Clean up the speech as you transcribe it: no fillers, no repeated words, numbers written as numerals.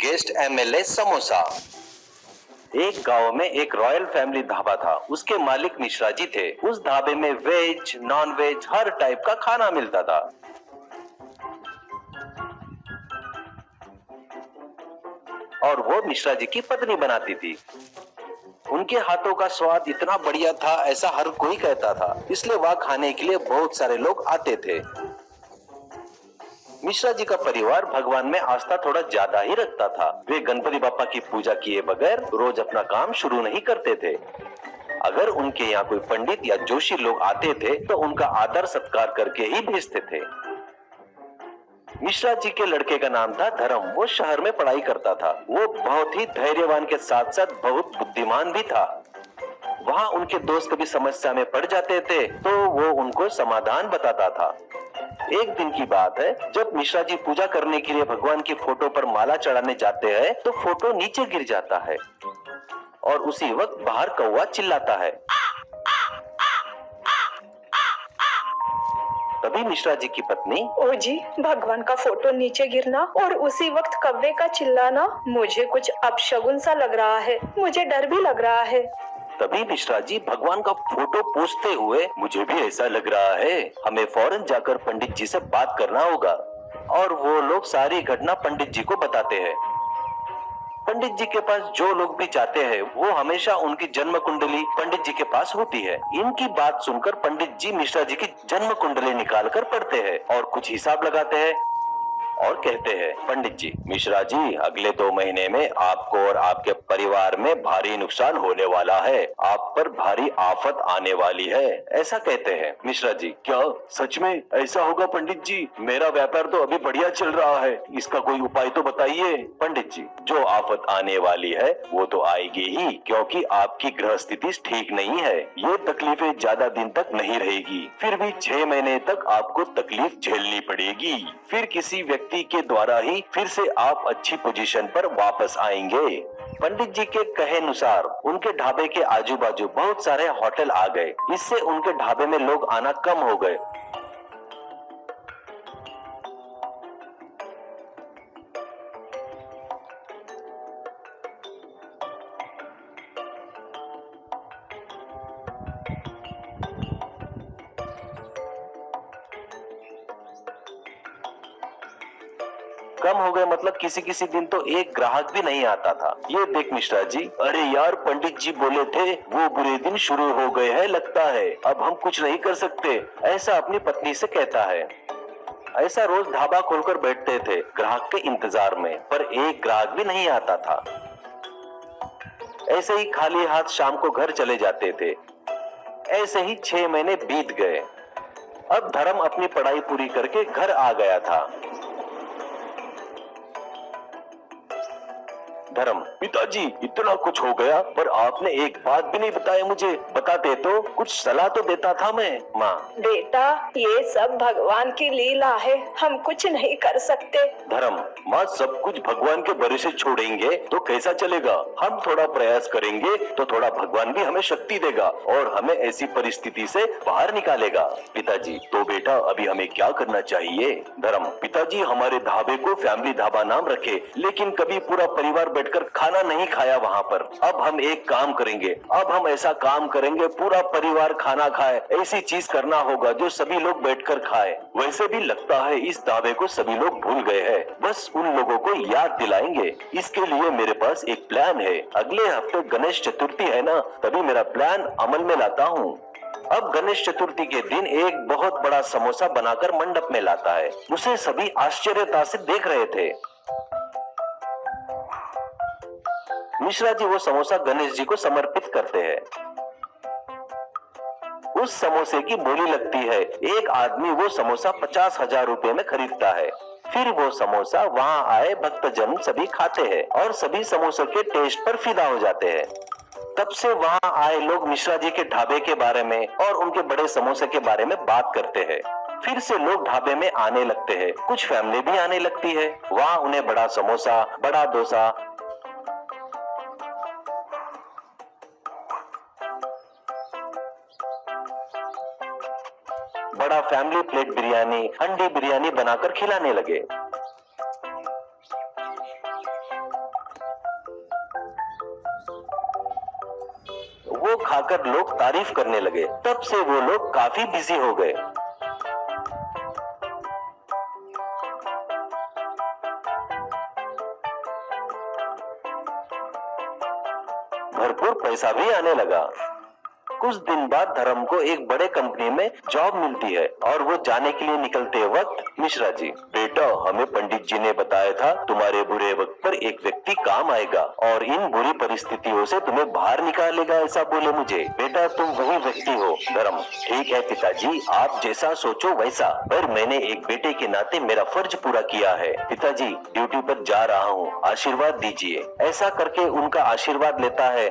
Guest MLA samosa. एक गांव में एक रॉयल फैमिली ढाबा था। उसके मालिक मिश्रा जी थे। उस ढाबे में वेज नॉन वेज हर टाइप का खाना मिलता था। और वो मिश्रा जी की पत्नी बनाती थी। उनके हाथों का स्वाद इतना बढ़िया था, ऐसा हर कोई कहता था। इसलिए वहां खाने के लिए बहुत सारे लोग आते थे। मिश्रा जी का परिवार भगवान में आस्था थोड़ा ज्यादा ही रखता था। वे गणपति बाप्पा की पूजा किए बगैर रोज अपना काम शुरू नहीं करते थे। अगर उनके यहाँ कोई पंडित या जोशी लोग आते थे तो उनका आदर सत्कार करके ही भेजते थे। मिश्रा जी के लड़के का नाम था धर्म। वो शहर में पढ़ाई करता था। वो बहुत ही धैर्यवान के साथ साथ बहुत बुद्धिमान भी था। वहाँ उनके दोस्त कभी समस्या में पड़ जाते थे तो वो उनको समाधान बताता था। एक दिन की बात है, जब मिश्रा जी पूजा करने के लिए भगवान की फोटो पर माला चढ़ाने जाते हैं तो फोटो नीचे गिर जाता है और उसी वक्त बाहर कौवा चिल्लाता है। तभी मिश्रा जी की पत्नी, ओ जी, भगवान का फोटो नीचे गिरना और उसी वक्त कौवे का चिल्लाना, मुझे कुछ अपशगुन सा लग रहा है। मुझे डर भी लग रहा है। तभी मिश्रा जी भगवान का फोटो पूछते हुए, मुझे भी ऐसा लग रहा है, हमें फौरन जाकर पंडित जी से बात करना होगा। और वो लोग सारी घटना पंडित जी को बताते हैं। पंडित जी के पास जो लोग भी जाते हैं वो हमेशा उनकी जन्म कुंडली पंडित जी के पास होती है। इनकी बात सुनकर पंडित जी मिश्रा जी की जन्म कुंडली निकाल कर पढ़ते हैं और कुछ हिसाब लगाते हैं और कहते हैं, पंडित जी, मिश्रा जी, अगले 2 महीने में आपको और आपके परिवार में भारी नुकसान होने वाला है। आप पर भारी आफत आने वाली है, ऐसा कहते हैं। मिश्रा जी, क्या सच में ऐसा होगा पंडित जी? मेरा व्यापार तो अभी बढ़िया चल रहा है, इसका कोई उपाय तो बताइए। पंडित जी, जो आफत आने वाली है वो तो आएगी ही, क्योंकि आपकी ग्रह स्थिति ठीक नहीं है। ये तकलीफें ज्यादा दिन तक नहीं रहेगी, फिर भी 6 महीने तक आपको तकलीफ झेलनी पड़ेगी। फिर किसी व्यक्ति के द्वारा ही फिर से आप अच्छी पोजीशन पर वापस आएंगे। पंडित जी के कहे अनुसार उनके ढाबे के आजू बाजू बहुत सारे होटल आ गए। इससे उनके ढाबे में लोग आना कम हो गए। कम हो गए मतलब किसी किसी दिन तो एक ग्राहक भी नहीं आता था। ये देख मिश्रा जी, अरे यार, पंडित जी बोले थे वो बुरे दिन शुरू हो गए हैं लगता है, अब हम कुछ नहीं कर सकते, ऐसा अपनी पत्नी से कहता है। ऐसा रोज ढाबा खोलकर बैठते थे ग्राहक के इंतजार में, पर एक ग्राहक भी नहीं आता था। ऐसे ही खाली हाथ शाम को घर चले जाते थे। ऐसे ही 6 महीने बीत गए। अब धर्म अपनी पढ़ाई पूरी करके घर आ गया था। धर्म, पिताजी, इतना कुछ हो गया पर आपने एक बात भी नहीं बताया मुझे। बताते तो कुछ सलाह तो देता था मैं। माँ, बेटा, ये सब भगवान की लीला है, हम कुछ नहीं कर सकते। धर्म, माँ, सब कुछ भगवान के भरोसे छोड़ेंगे तो कैसा चलेगा? हम थोड़ा प्रयास करेंगे तो थोड़ा भगवान भी हमें शक्ति देगा और हमें ऐसी परिस्थिति से बाहर निकालेगा। पिताजी, तो बेटा अभी हमें क्या करना चाहिए? धर्म, पिताजी, हमारे ढाबे को फैमिली ढाबा नाम रखे, लेकिन कभी पूरा परिवार बैठकर खाना नहीं खाया वहाँ पर। अब हम एक काम करेंगे, अब हम ऐसा काम करेंगे पूरा परिवार खाना खाए। ऐसी चीज करना होगा जो सभी लोग बैठकर खाए। वैसे भी लगता है इस दावे को सभी लोग भूल गए हैं, बस उन लोगों को याद दिलाएंगे। इसके लिए मेरे पास एक प्लान है। अगले हफ्ते गणेश चतुर्थी है ना, तभी मेरा प्लान अमल में लाता हूँ। अब गणेश चतुर्थी के दिन एक बहुत बड़ा समोसा बनाकर मंडप में लाता है। उसे सभी आश्चर्यता से देख रहे थे। मिश्रा जी वो समोसा गणेश जी को समर्पित करते हैं। उस समोसे की बोली लगती है। एक आदमी वो समोसा 50,000 रुपए में खरीदता है। फिर वो समोसा वहाँ आए भक्तजन सभी खाते हैं और सभी समोसे के टेस्ट पर फिदा हो जाते हैं। तब से वहाँ आए लोग मिश्रा जी के ढाबे के बारे में और उनके बड़े समोसे के बारे में बात करते हैं। फिर से लोग ढाबे में आने लगते हैं। कुछ फैमिली भी आने लगती है। वहाँ उन्हें बड़ा समोसा, बड़ा डोसा, बड़ा फैमिली प्लेट बिरयानी, हंडी बिरयानी बनाकर खिलाने लगे। खाकर लोग तारीफ करने लगे। तब से वो लोग काफी बिजी हो गए। भरपूर पैसा भी आने लगा। कुछ दिन बाद धर्म को एक बड़े कंपनी में जॉब मिलती है और वो जाने के लिए निकलते वक्त मिश्रा जी, बेटा हमें पंडित जी ने बताया था तुम्हारे बुरे वक्त पर एक व्यक्ति काम आएगा और इन बुरी परिस्थितियों से तुम्हें बाहर निकालेगा, ऐसा बोले मुझे। बेटा तुम वही व्यक्ति हो। धर्म, ठीक है पिताजी, आप जैसा सोचो वैसा, पर मैंने एक बेटे के नाते मेरा फर्ज पूरा किया है। पिताजी ड्यूटी पर जा रहा हूँ, आशीर्वाद दीजिए। ऐसा करके उनका आशीर्वाद लेता है